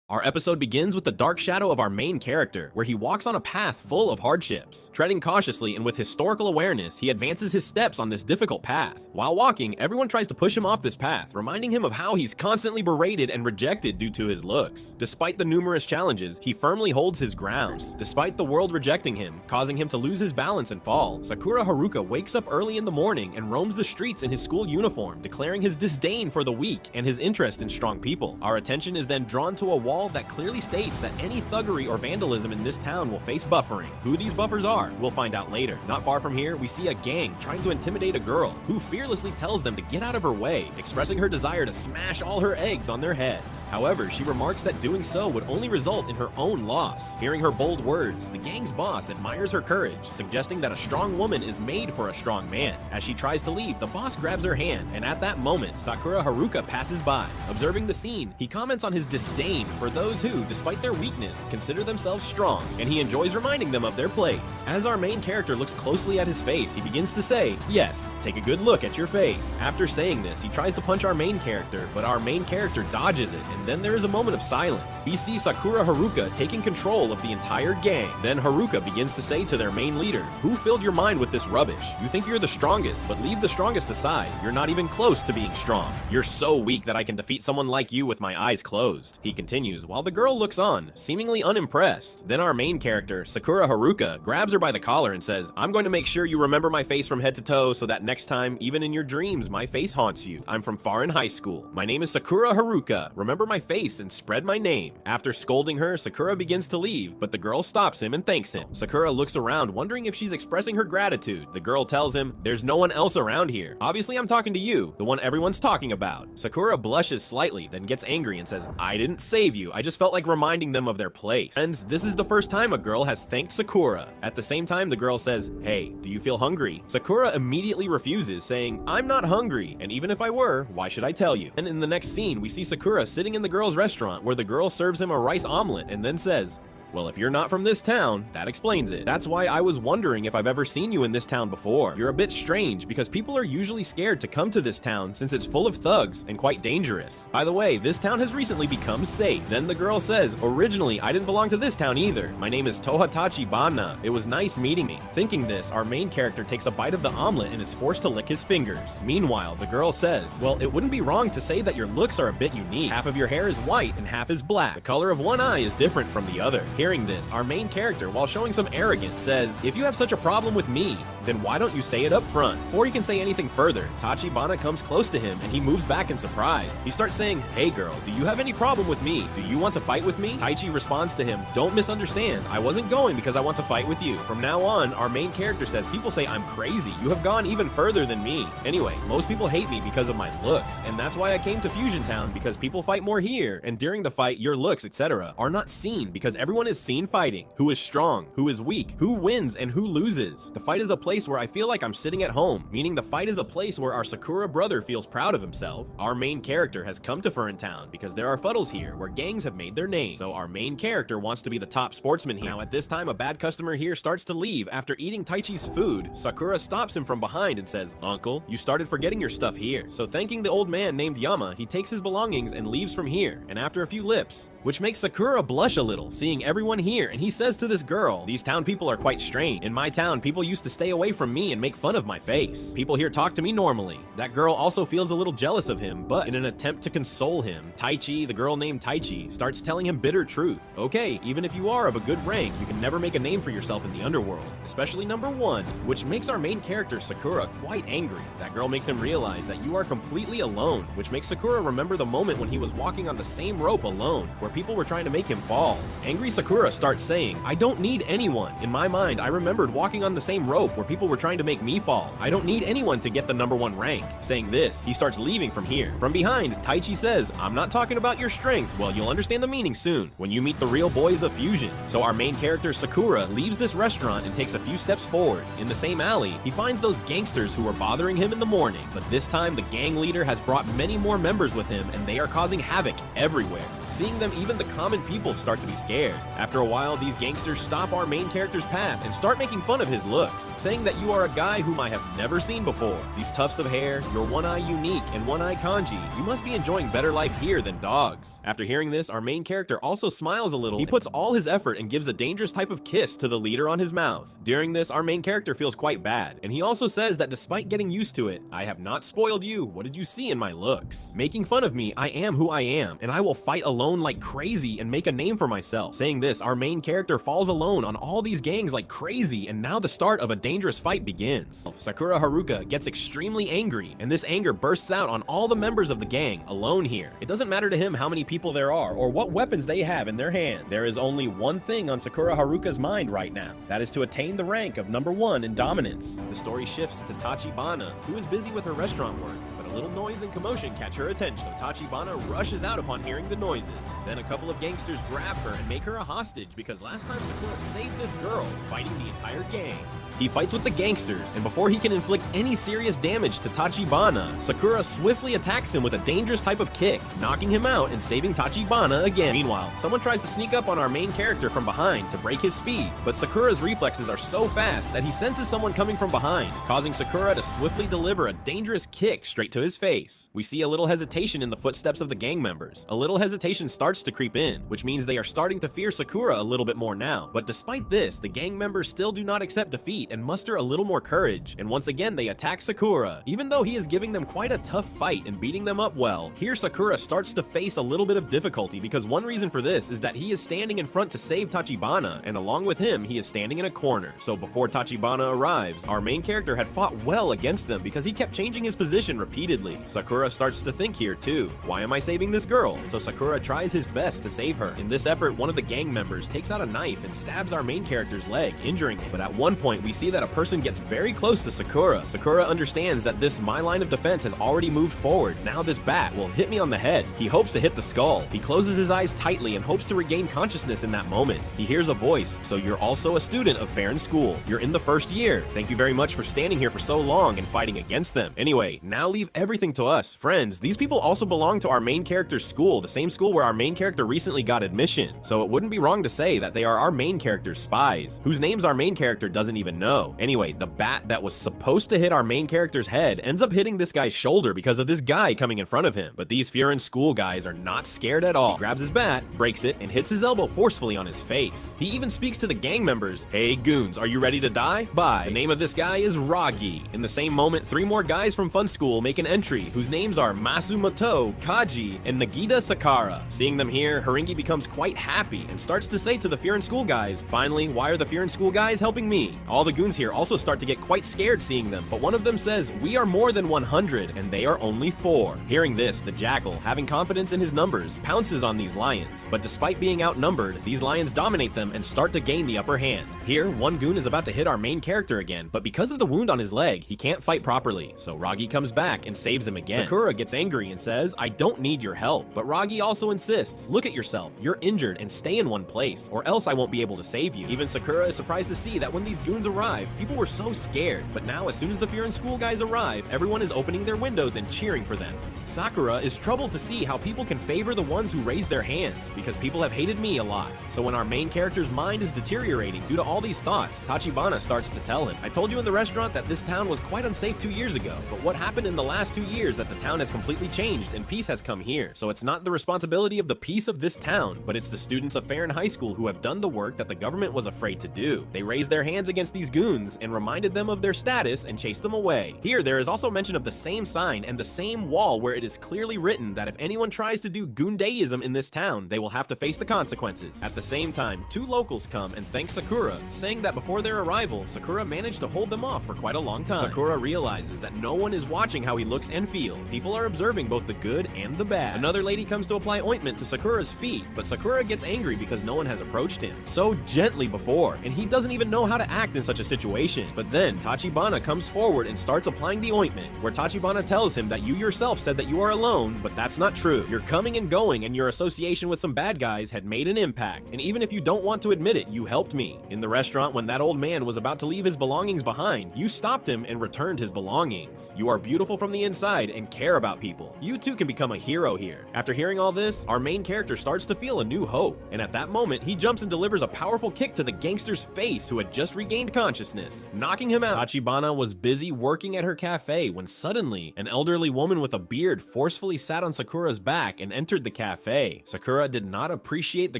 Our episode begins with the dark shadow of our main character, where he walks on a path full of hardships. Treading cautiously and with historical awareness, he advances his steps on this difficult path. While walking, everyone tries to push him off this path, reminding him of how he's constantly berated and rejected due to his looks. Despite the numerous challenges, he firmly holds his ground. Despite the world rejecting him, causing him to lose his balance and fall, Sakura Haruka wakes up early in the morning and roams the streets in his school uniform, declaring his disdain for the weak and his interest in strong people. Our attention is then drawn to a wall that clearly states that any thuggery or vandalism in this town will face buffering. Who these buffers are, we'll find out later. Not far from here, we see a gang trying to intimidate a girl, who fearlessly tells them to get out of her way, expressing her desire to smash all her eggs on their heads. However, she remarks that doing so would only result in her own loss. Hearing her bold words, the gang's boss admires her courage, suggesting that a strong woman is made for a strong man. As she tries to leave, the boss grabs her hand, and at that moment, Sakura Haruka passes by. Observing the scene, he comments on his disdain for those who, despite their weakness, consider themselves strong, and he enjoys reminding them of their place. As our main character looks closely at his face, he begins to say, "Yes, take a good look at your face." After saying this, he tries to punch our main character, but our main character dodges it, and then there is a moment of silence. We see Sakura Haruka taking control of the entire gang. Then Haruka begins to say to their main leader, "Who filled your mind with this rubbish? You think you're the strongest, but leave the strongest aside. You're not even close to being strong. You're so weak that I can defeat someone like you with my eyes closed." He continues while the girl looks on, seemingly unimpressed. Then our main character, Sakura Haruka, grabs her by the collar and says, "I'm going to make sure you remember my face from head to toe so that next time, even in your dreams, my face haunts you. I'm from far in high school. My name is Sakura Haruka. Remember my face and spread my name." After scolding her, Sakura begins to leave, but the girl stops him and thanks him. Sakura looks around, wondering if she's expressing her gratitude. The girl tells him, "There's no one else around here. Obviously I'm talking to you, the one everyone's talking about." Sakura blushes slightly, then gets angry and says, "I didn't save you. I just felt like reminding them of their place." And this is the first time a girl has thanked Sakura. At the same time, the girl says, "Hey, do you feel hungry?" Sakura immediately refuses, saying, "I'm not hungry, and even if I were, why should I tell you?" And in the next scene, we see Sakura sitting in the girl's restaurant where the girl serves him a rice omelet and then says, "Well, if you're not from this town, that explains it. That's why I was wondering if I've ever seen you in this town before. You're a bit strange because people are usually scared to come to this town since it's full of thugs and quite dangerous. By the way, this town has recently become safe." Then the girl says, "Originally, I didn't belong to this town either. My name is Tohatachi Banna. It was nice meeting me." Thinking this, our main character takes a bite of the omelet and is forced to lick his fingers. Meanwhile, the girl says, "Well, it wouldn't be wrong to say that your looks are a bit unique. Half of your hair is white and half is black. The color of one eye is different from the other." Hearing this, our main character, while showing some arrogance, says, "If you have such a problem with me, then why don't you say it up front?" Before he can say anything further, Tachibana comes close to him and he moves back in surprise. He starts saying, "Hey girl, do you have any problem with me? Do you want to fight with me?" Taichi responds to him, "Don't misunderstand. I wasn't going because I want to fight with you." From now on, our main character says, "People say I'm crazy. You have gone even further than me. Anyway, most people hate me because of my looks, and that's why I came to Fusion Town, because people fight more here, and during the fight, your looks, etc., are not seen because everyone is seen fighting. Who is strong, who is weak, who wins, and who loses. The fight is a place where I feel like I'm sitting at home, meaning the fight is a place where our Sakura brother feels proud of himself. Our main character has come to Furin Town because there are fuddles here where gangs have made their name, so our main character wants to be the top sportsman here. Now at this time, a bad customer here starts to leave after eating Taichi's food. Sakura stops him from behind and says, "Uncle, you started forgetting your stuff here." So thanking the old man named Yama, he takes his belongings and leaves from here, and after a few lips, which makes Sakura blush a little, seeing everyone here, and he says to this girl, "These town people are quite strange. In my town, people used to stay away from me and make fun of my face. People here talk to me normally." That girl also feels a little jealous of him, but in an attempt to console him, Taichi, the girl named Taichi, starts telling him bitter truth. Okay, even if you are of a good rank, you can never make a name for yourself in the underworld, especially number one, which makes our main character Sakura quite angry. That girl makes him realize that you are completely alone, which makes Sakura remember the moment when he was walking on the same rope alone, where people were trying to make him fall. Angry Sakura starts saying, "I don't need anyone. In my mind, I remembered walking on the same rope where people were trying to make me fall. I don't need anyone to get the number one rank." Saying this, he starts leaving from here. From behind, Taichi says, "I'm not talking about your strength. Well, you'll understand the meaning soon, when you meet the real boys of Fusion." So our main character Sakura leaves this restaurant and takes a few steps forward. In the same alley, he finds those gangsters who were bothering him in the morning, but this time the gang leader has brought many more members with him and they are causing havoc everywhere. Seeing them, even the common people start to be scared. After a while, these gangsters stop our main character's path and start making fun of his looks, saying that you are a guy whom I have never seen before. These tufts of hair, your one eye unique and one eye kanji, you must be enjoying better life here than dogs. After hearing this, our main character also smiles a little. He puts all his effort and gives a dangerous type of kiss to the leader on his mouth. During this, our main character feels quite bad, and he also says that despite getting used to it, I have not spoiled you. What did you see in my looks? Making fun of me, I am who I am, and I will fight alone like crazy and make a name for myself. Saying this, our main character falls alone on all these gangs like crazy, and now the start of a dangerous fight begins. Sakura Haruka gets extremely angry, and this anger bursts out on all the members of the gang alone here. It doesn't matter to him how many people there are or what weapons they have in their hand. There is only one thing on Sakura Haruka's mind right now. That is to attain the rank of #1 in dominance. The story shifts to Tachibana, who is busy with her restaurant work. Little noise and commotion catch her attention, so Tachibana rushes out upon hearing the noises. Then a couple of gangsters grab her and make her a hostage because last time Sakura saved this girl, fighting the entire gang. He fights with the gangsters, and before he can inflict any serious damage to Tachibana, Sakura swiftly attacks him with a dangerous type of kick, knocking him out and saving Tachibana again. Meanwhile, someone tries to sneak up on our main character from behind to break his speed, but Sakura's reflexes are so fast that he senses someone coming from behind, causing Sakura to swiftly deliver a dangerous kick straight to his face. We see a little hesitation in the footsteps of the gang members. A little hesitation starts to creep in, which means they are starting to fear Sakura a little bit more now. But despite this, the gang members still do not accept defeat and muster a little more courage, and once again they attack Sakura. Even though he is giving them quite a tough fight and beating them up well, here Sakura starts to face a little bit of difficulty because one reason for this is that he is standing in front to save Tachibana, and along with him he is standing in a corner. So before Tachibana arrives, our main character had fought well against them because he kept changing his position repeatedly. Sakura starts to think here too, why am I saving this girl? So Sakura tries his best to save her. In this effort, one of the gang members takes out a knife and stabs our main character's leg, injuring him. But at one point we see that a person gets very close to Sakura. Sakura understands that my line of defense has already moved forward. Now this bat will hit me on the head. He hopes to hit the skull. He closes his eyes tightly and hopes to regain consciousness in that moment. He hears a voice. So you're also a student of Fair School. You're in the first year. Thank you very much for standing here for so long and fighting against them. Anyway, now leave everything to us. Friends, these people also belong to our main character's school, the same school where our main character recently got admission. So it wouldn't be wrong to say that they are our main character's spies, whose names our main character doesn't even know. Anyway, the bat that was supposed to hit our main character's head ends up hitting this guy's shoulder because of this guy coming in front of him. But these Fear and School guys are not scared at all. He grabs his bat, breaks it, and hits his elbow forcefully on his face. He even speaks to the gang members. Hey goons, are you ready to die? Bye. The name of this guy is Ragi. In the same moment, 3 more guys from Fun School make an entry, whose names are Masumoto, Kaji, and Nagita Sakara. Seeing them here, Haringi becomes quite happy and starts to say to the Fear and School guys, finally, why are the Fear and School guys helping me? All the goons here also start to get quite scared seeing them, but one of them says, we are more than 100 and they are only 4. Hearing this, the jackal, having confidence in his numbers, pounces on these lions, but despite being outnumbered, these lions dominate them and start to gain the upper hand. Here, one goon is about to hit our main character again, but because of the wound on his leg, he can't fight properly, so Ragi comes back and saves him again. Sakura gets angry and says, I don't need your help, but Ragi also insists, look at yourself, you're injured and stay in one place, or else I won't be able to save you. Even Sakura is surprised to see that when these goons arrived, people were so scared, but now as soon as the Fear and School guys arrive, everyone is opening their windows and cheering for them. Sakura is troubled to see how people can favor the ones who raise their hands, because people have hated me a lot. So when our main character's mind is deteriorating due to all these thoughts, Tachibana starts to tell him, I told you in the restaurant that this town was quite unsafe 2 years ago, but what happened in the last 2 years that the town has completely changed and peace has come here. So it's not the responsibility of the peace of this town, but it's the students of Fair High School who have done the work that the government was afraid to do. They raised their hands against these goons and reminded them of their status and chased them away. Here, there is also mention of the same sign and the same wall where it is clearly written that if anyone tries to do goondeism in this town, they will have to face the consequences. At the same time, 2 locals come and thank Sakura, saying that before their arrival, Sakura managed to hold them off for quite a long time. Sakura realizes that no one is watching how he looks and feels. People are observing both the good and the bad. Another lady comes to apply ointment to Sakura's feet, but Sakura gets angry because no one has approached him so gently before, and he doesn't even know how to act in such a situation. But then Tachibana comes forward and starts applying the ointment, where Tachibana tells him that you yourself said that you are alone, but that's not true. You're coming and going, and your association with some bad guys had made an impact, and even if you don't want to admit it, you helped me. In the restaurant, when that old man was about to leave his belongings behind, you stopped him and returned his belongings. You are beautiful from the inside and care about people. You too can become a hero here. After hearing all this, our main main character starts to feel a new hope, and at that moment, he jumps and delivers a powerful kick to the gangster's face who had just regained consciousness, knocking him out. Tachibana was busy working at her cafe when suddenly, an elderly woman with a beard forcefully sat on Sakura's back and entered the cafe. Sakura did not appreciate the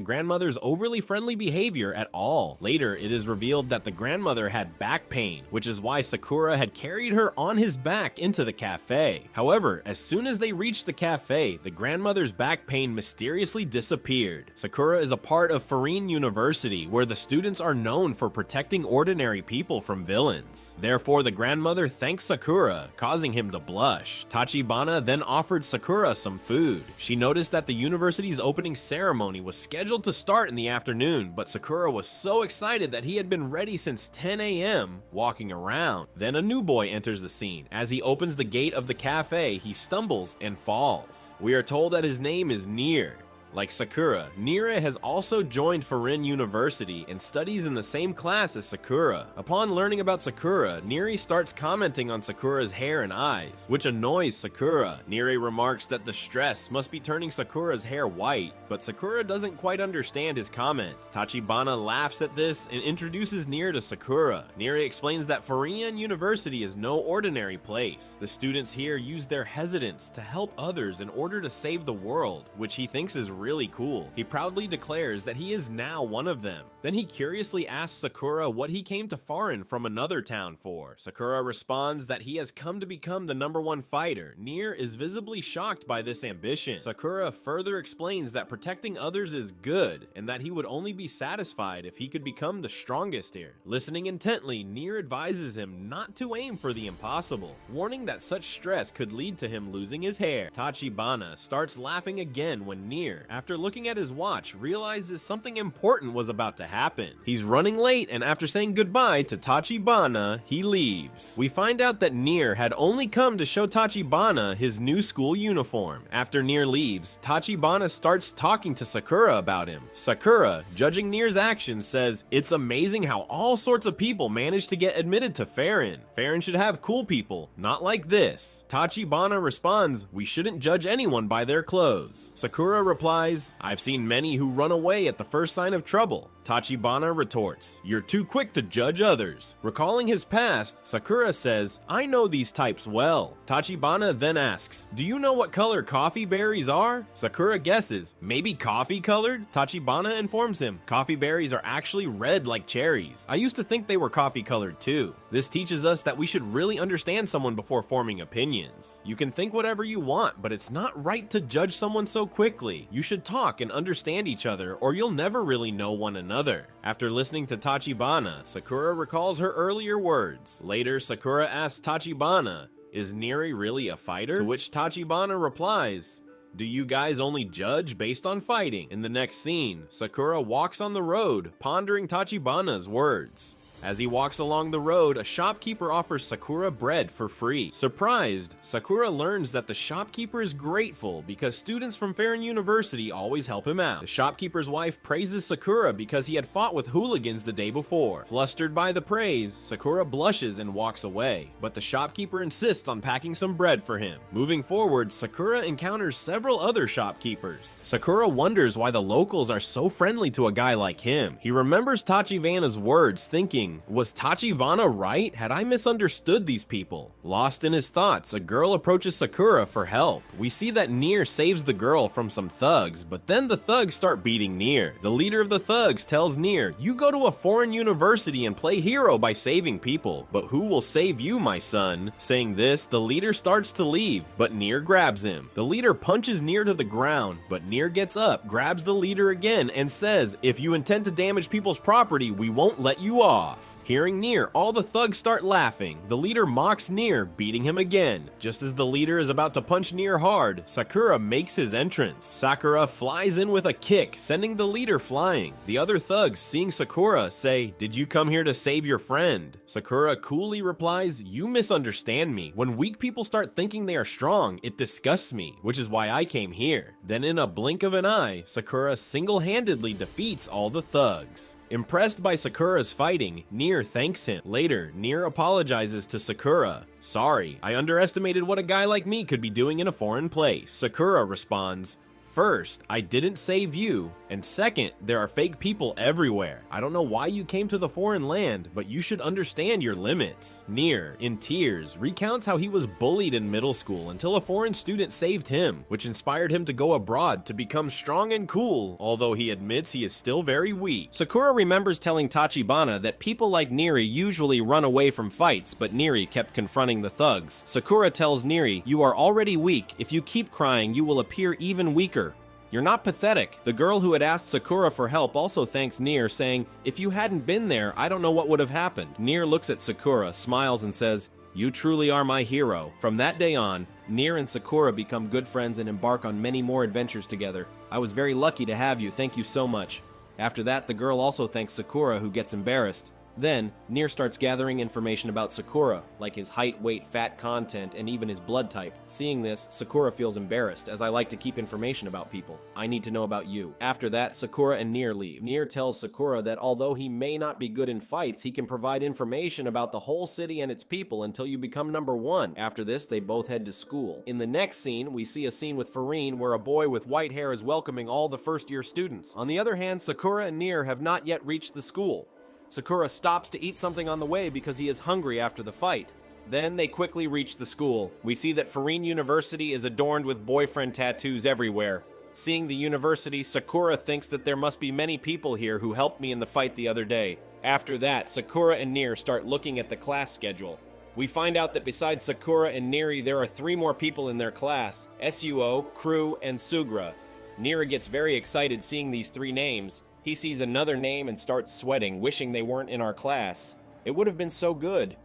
grandmother's overly friendly behavior at all. Later, it is revealed that the grandmother had back pain, which is why Sakura had carried her on his back into the cafe. However, as soon as they reached the cafe, the grandmother's back pain mysteriously disappeared. Sakura is a part of Farine University, where the students are known for protecting ordinary people from villains. Therefore, the grandmother thanks Sakura, causing him to blush. Tachibana then offered Sakura some food. She noticed that the university's opening ceremony was scheduled to start in the afternoon, but Sakura was so excited that he had been ready since 10 a.m. walking around. Then a new boy enters the scene. As he opens the gate of the cafe, he stumbles and falls. We are told that his name is Nier. Like Sakura, Nira has also joined Farine University and studies in the same class as Sakura. Upon learning about Sakura, Niri starts commenting on Sakura's hair and eyes, which annoys Sakura. Niri remarks that the stress must be turning Sakura's hair white, but Sakura doesn't quite understand his comment. Tachibana laughs at this and introduces Nier to Sakura. Niri explains that Farine University is no ordinary place. The students here use their hesitance to help others in order to save the world, which he thinks is really cool. He proudly declares that he is now one of them. Then he curiously asks Sakura what he came to Farine from another town for. Sakura responds that he has come to become the #1 fighter. Nier is visibly shocked by this ambition. Sakura further explains that protecting others is good, and that he would only be satisfied if he could become the strongest here. Listening intently, Nier advises him not to aim for the impossible, warning that such stress could lead to him losing his hair. Tachibana starts laughing again when Nier, after looking at his watch, realizes something important was about to happen. He's running late, and after saying goodbye to Tachibana, he leaves. We find out that Nier had only come to show Tachibana his new school uniform. After Nier leaves, Tachibana starts talking to Sakura about him. Sakura, judging Nier's actions, says, "It's amazing how all sorts of people manage to get admitted to Farine. Farine should have cool people, not like this." Tachibana responds, "We shouldn't judge anyone by their clothes." Sakura replies, "I've seen many who run away at the first sign of trouble." Tachibana retorts, "You're too quick to judge others." Recalling his past, Sakura says, "I know these types well." Tachibana then asks, "Do you know what color coffee berries are?" Sakura guesses, "Maybe coffee colored?" Tachibana informs him, "Coffee berries are actually red like cherries. I used to think they were coffee colored too." This teaches us that we should really understand someone before forming opinions. You can think whatever you want, but it's not right to judge someone so quickly. You should talk and understand each other, or you'll never really know one another. After listening to Tachibana, Sakura recalls her earlier words. Later, Sakura asks Tachibana, "Is Niri really a fighter?" To which Tachibana replies, "Do you guys only judge based on fighting?" In the next scene, Sakura walks on the road, pondering Tachibana's words. As he walks along the road, a shopkeeper offers Sakura bread for free. Surprised, Sakura learns that the shopkeeper is grateful because students from Farine University always help him out. The shopkeeper's wife praises Sakura because he had fought with hooligans the day before. Flustered by the praise, Sakura blushes and walks away, but the shopkeeper insists on packing some bread for him. Moving forward, Sakura encounters several other shopkeepers. Sakura wonders why the locals are so friendly to a guy like him. He remembers Tachibana's words, thinking, "Was Tachibana right? Had I misunderstood these people?" Lost in his thoughts, a girl approaches Sakura for help. We see that Nier saves the girl from some thugs, but then the thugs start beating Nier. The leader of the thugs tells Nier, "You go to a foreign university and play hero by saving people, but who will save you, my son?" Saying this, the leader starts to leave, but Nier grabs him. The leader punches Nier to the ground, but Nier gets up, grabs the leader again, and says, "If you intend to damage people's property, we won't let you off." Hearing Nier, all the thugs start laughing. The leader mocks Nier, beating him again. Just as the leader is about to punch Nier hard, Sakura makes his entrance. Sakura flies in with a kick, sending the leader flying. The other thugs, seeing Sakura, say, "Did you come here to save your friend?" Sakura coolly replies, "You misunderstand me. When weak people start thinking they are strong, it disgusts me, which is why I came here." Then in a blink of an eye, Sakura single-handedly defeats all the thugs. Impressed by Sakura's fighting, Nier thanks him. Later, Nier apologizes to Sakura. "Sorry, I underestimated what a guy like me could be doing in a foreign place." Sakura responds, First, I didn't save you, and second, there are fake people everywhere. I don't know why you came to the foreign land, but you should understand your limits. Nier, in tears, recounts how he was bullied in middle school until a foreign student saved him, which inspired him to go abroad to become strong and cool, although he admits he is still very weak. Sakura remembers telling Tachibana that people like Neri usually run away from fights, but Neri kept confronting the thugs. Sakura tells Neri, "You are already weak. If you keep crying, you will appear even weaker. You're not pathetic." The girl who had asked Sakura for help also thanks Nier, saying, "If you hadn't been there, I don't know what would have happened." Nier looks at Sakura, smiles, and says, "You truly are my hero." From that day on, Nier and Sakura become good friends and embark on many more adventures together. "I was very lucky to have you, thank you so much." After that, the girl also thanks Sakura, who gets embarrassed. Then, Nier starts gathering information about Sakura, like his height, weight, fat content, and even his blood type. Seeing this, Sakura feels embarrassed, as I like to keep information about people. I need to know about you. After that, Sakura and Nier leave. Nier tells Sakura that although he may not be good in fights, he can provide information about the whole city and its people until you become number 1. After this, they both head to school. In the next scene, we see a scene with Farine where a boy with white hair is welcoming all the first-year students. On the other hand, Sakura and Nier have not yet reached the school. Sakura stops to eat something on the way because he is hungry after the fight. Then they quickly reach the school. We see that Farine University is adorned with boyfriend tattoos everywhere. Seeing the university, Sakura thinks that there must be many people here who helped me in the fight the other day. After that, Sakura and Nier start looking at the class schedule. We find out that besides Sakura and Neri, there are 3 more people in their class: Suo, Crew, and Sugra. Nier gets very excited seeing these 3 names. He sees another name and starts sweating, wishing they weren't in our class. It would have been so good.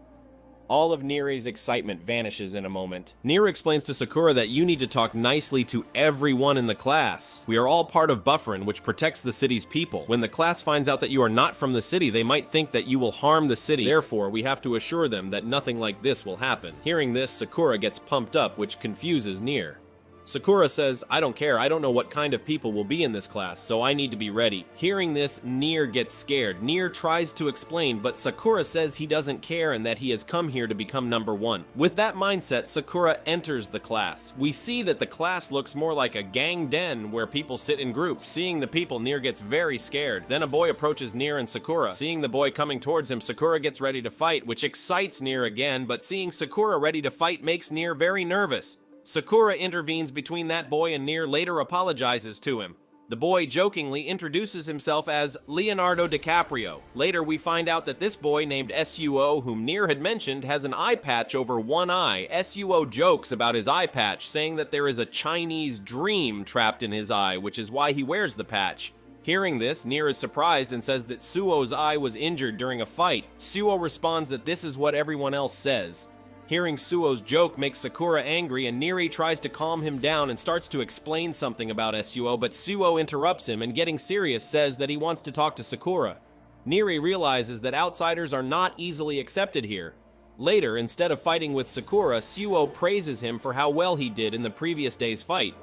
All of Neri's excitement vanishes in a moment. Nier explains to Sakura that you need to talk nicely to everyone in the class. We are all part of Bufferin, which protects the city's people. When the class finds out that you are not from the city, they might think that you will harm the city. Therefore, we have to assure them that nothing like this will happen. Hearing this, Sakura gets pumped up, which confuses Nier. Sakura says, "I don't care, I don't know what kind of people will be in this class, so I need to be ready." Hearing this, Nier gets scared. Nier tries to explain, but Sakura says he doesn't care and that he has come here to become number 1. With that mindset, Sakura enters the class. We see that the class looks more like a gang den where people sit in groups. Seeing the people, Nier gets very scared. Then a boy approaches Nier and Sakura. Seeing the boy coming towards him, Sakura gets ready to fight, which excites Nier again, but seeing Sakura ready to fight makes Nier very nervous. Sakura intervenes between that boy and Nier later apologizes to him. The boy jokingly introduces himself as Leonardo DiCaprio. Later we find out that this boy named Suo, whom Nier had mentioned, has an eye patch over one eye. Suo jokes about his eye patch, saying that there is a Chinese dream trapped in his eye, which is why he wears the patch. Hearing this, Nier is surprised and says that Suo's eye was injured during a fight. Suo responds that this is what everyone else says. Hearing Suo's joke makes Sakura angry, and Neri tries to calm him down and starts to explain something about Suo, but Suo interrupts him and, getting serious, says that he wants to talk to Sakura. Neri realizes that outsiders are not easily accepted here. Later, instead of fighting with Sakura, Suo praises him for how well he did in the previous day's fight.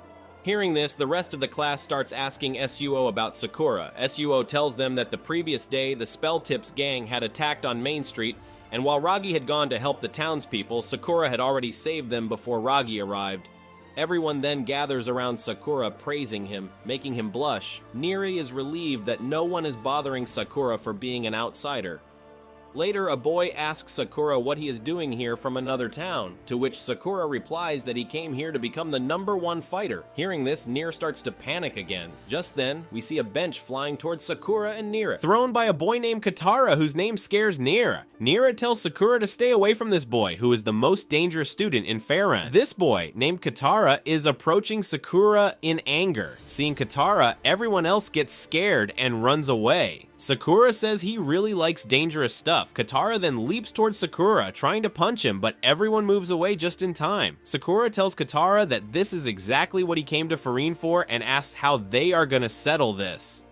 Hearing this, the rest of the class starts asking Suo about Sakura. Suo tells them that the previous day, the Spell Tips gang had attacked on Main Street, and while Ragi had gone to help the townspeople, Sakura had already saved them before Ragi arrived. Everyone then gathers around Sakura, praising him, making him blush. Neri is relieved that no one is bothering Sakura for being an outsider. Later, a boy asks Sakura what he is doing here from another town, to which Sakura replies that he came here to become the #1 fighter. Hearing this, Nier starts to panic again. Just then, we see a bench flying towards Sakura and Nier, thrown by a boy named Katara, whose name scares Nier. Nier tells Sakura to stay away from this boy, who is the most dangerous student in Fairrun. This boy, named Katara, is approaching Sakura in anger. Seeing Katara, everyone else gets scared and runs away. Sakura says he really likes dangerous stuff. Katara then leaps towards Sakura, trying to punch him, but everyone moves away just in time. Sakura tells Katara that this is exactly what he came to Farine for and asks how they are gonna settle this.